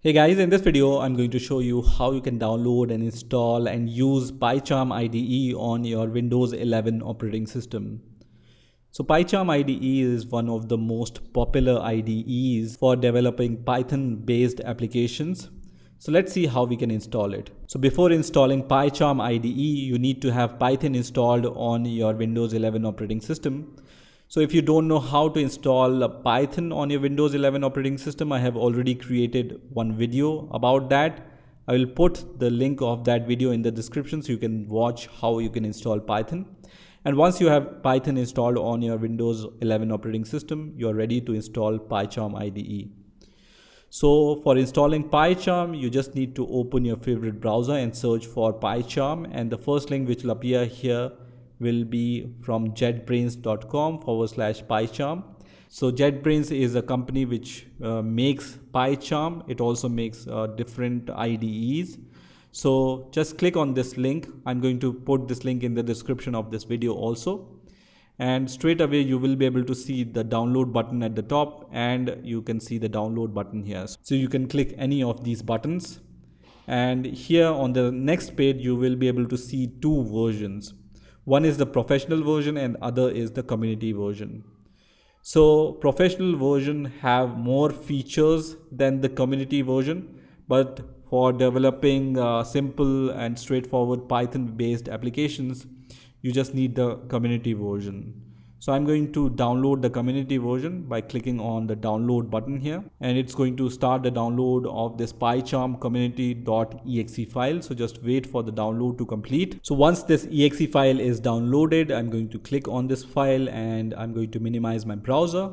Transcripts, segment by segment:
Hey guys, in this video I'm going to show you how you can download and install and use PyCharm IDE on your Windows 11 operating system. So PyCharm IDE is one of the most popular IDEs for developing Python based applications. So let's see how we can install it. So before installing PyCharm IDE, you need to have Python installed on your Windows 11 operating system. So if you don't know how to install Python on your Windows 11 operating system, I have already created one video about that. I will put the link of that video in the description so you can watch how you can install Python. And once you have Python installed on your Windows 11 operating system, you are ready to install PyCharm IDE. So for installing PyCharm, you just need to open your favorite browser and search for PyCharm, and the first link which will appear here will be from jetbrains.com/PyCharm. So JetBrains is a company which makes PyCharm. It also makes different IDEs. So just click on this link. I'm going to put this link in the description of this video also. And straight away you will be able to see the download button at the top, and you can see the download button here. So you can click any of these buttons, and here on the next page you will be able to see two versions. One is the professional version and other is the community version. So professional version have more features than the community version, but for developing simple and straightforward Python based applications, you just need the community version. So I'm going to download the community version by clicking on the download button here, and it's going to start the download of this PyCharm community.exe file. So just wait for the download to complete. So once this exe file is downloaded, I'm going to click on this file and I'm going to minimize my browser,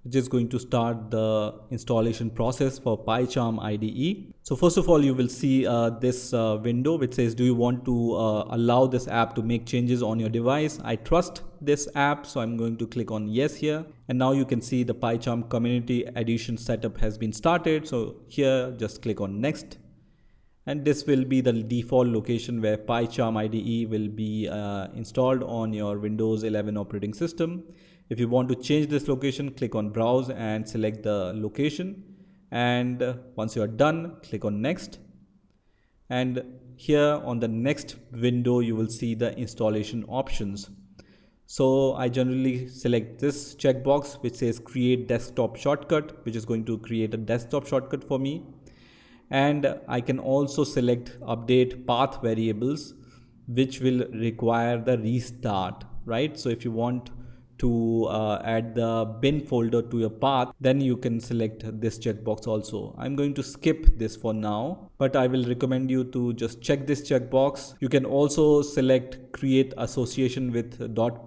which is going to start the installation process for PyCharm IDE. So first of all, you will see this window which says, do you want to allow this app to make changes on your device? I trust this app, so I'm going to click on yes here. And now you can see the PyCharm community edition setup has been started. So here just click on next. And this will be the default location where PyCharm IDE will be installed on your Windows 11 operating system. If you want to change this location, click on browse and select the location. And once you are done, click on next. And here on the next window, you will see the installation options. So I generally select this checkbox which says create desktop shortcut, which is going to create a desktop shortcut for me. And I can also select update path variables, which will require the restart, right? So if you want to add the bin folder to your path, then you can select this checkbox also. I'm going to skip this for now, but I will recommend you to just check this checkbox. You can also select create association with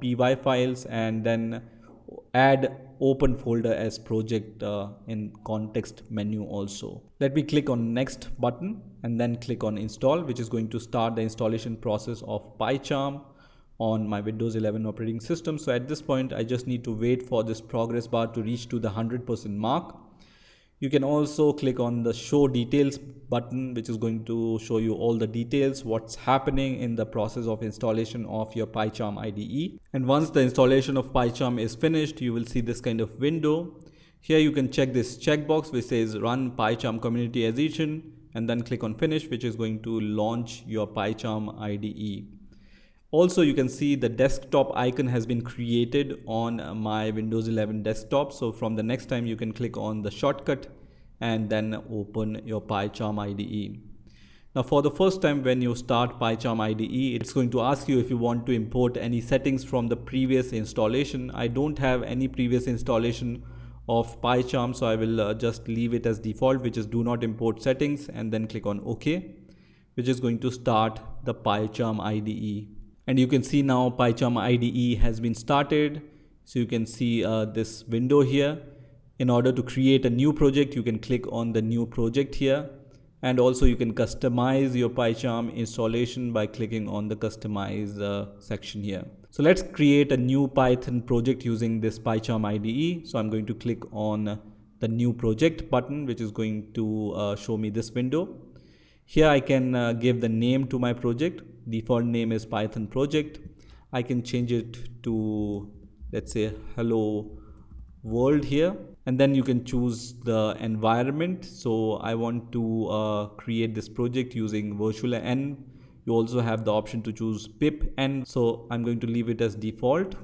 .py files and then add open folder as project in context menu also. Let me click on next button and then click on install, which is going to start the installation process of PyCharm on my Windows 11 operating system. So at this point, I just need to wait for this progress bar to reach to the 100% mark. You can also click on the show details button, which is going to show you all the details, what's happening in the process of installation of your PyCharm IDE. And once the installation of PyCharm is finished, you will see this kind of window. Here you can check this checkbox which says run PyCharm community edition, and then click on finish, which is going to launch your PyCharm IDE. Also, you can see the desktop icon has been created on my Windows 11 desktop. So from the next time you can click on the shortcut and then open your PyCharm IDE. Now for the first time when you start PyCharm IDE, it's going to ask you if you want to import any settings from the previous installation. I don't have any previous installation of PyCharm, so I will just leave it as default, which is do not import settings, and then click on OK, which is going to start the PyCharm IDE. And you can see now PyCharm IDE has been started. So you can see this window here. In order to create a new project, you can click on the new project here. And also you can customize your PyCharm installation by clicking on the customize section here. So let's create a new Python project using this PyCharm IDE. So I'm going to click on the new project button, which is going to show me this window. Here I can give the name to my project. Default name is Python project. I can change it to, let's say, hello world here. and then you can choose the environment. So I want to create this project using virtual env. You also have the option to choose pip env, so I'm going to leave it as default,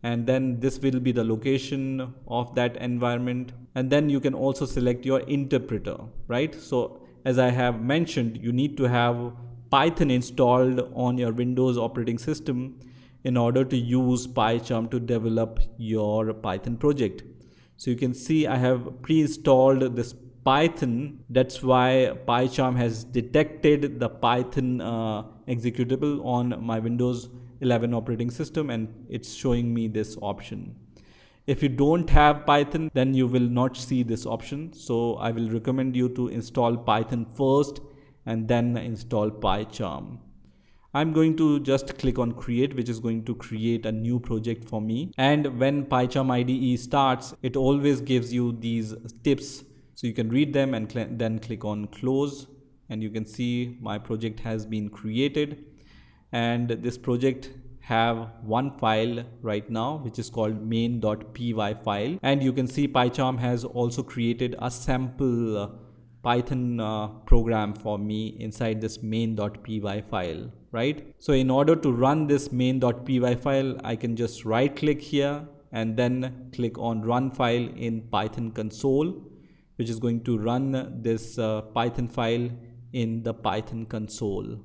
and then this will be the location of that environment. And then you can also select your interpreter, right? So as I have mentioned, you need to have Python installed on your Windows operating system in order to use PyCharm to develop your Python project. So you can see I have pre-installed this Python. That's why PyCharm has detected the Python executable on my Windows 11 operating system, and it's showing me this option. If you don't have Python, then you will not see this option. So I will recommend you to install Python first and then install PyCharm. I'm going to just click on create, which is going to create a new project for me. And when PyCharm IDE starts, it always gives you these tips. So you can read them and then click on close, and you can see my project has been created. And this project have one file right now, which is called main.py file. And you can see PyCharm has also created a sample Python program for me inside this main.py file, right? So in order to run this main.py file, I can just right click here and then click on run file in Python console, which is going to run this Python file in the Python console.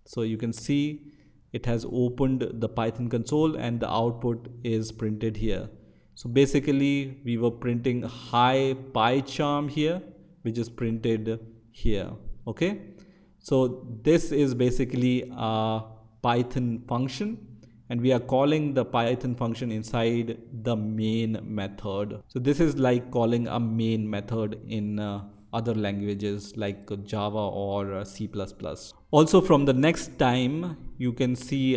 So you can see it has opened the Python console and the output is printed here. So basically we were printing hi PyCharm here, which is printed here. Okay, so this is basically a Python function, and we are calling the Python function inside the main method. So this is like calling a main method in other languages like Java or C++. Also, from the next time, you can see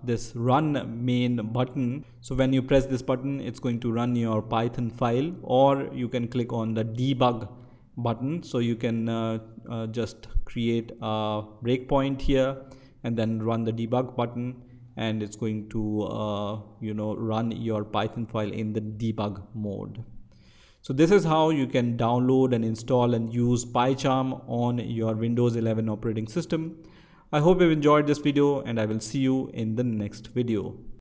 this run main button. So when you press this button, it's going to run your Python file, or you can click on the debug button. So you can just create a breakpoint here and then run the debug button, and it's going to run your Python file in the debug mode. So this is how you can download and install and use PyCharm on your Windows 11 operating system. I hope you've enjoyed this video, and I will see you in the next video.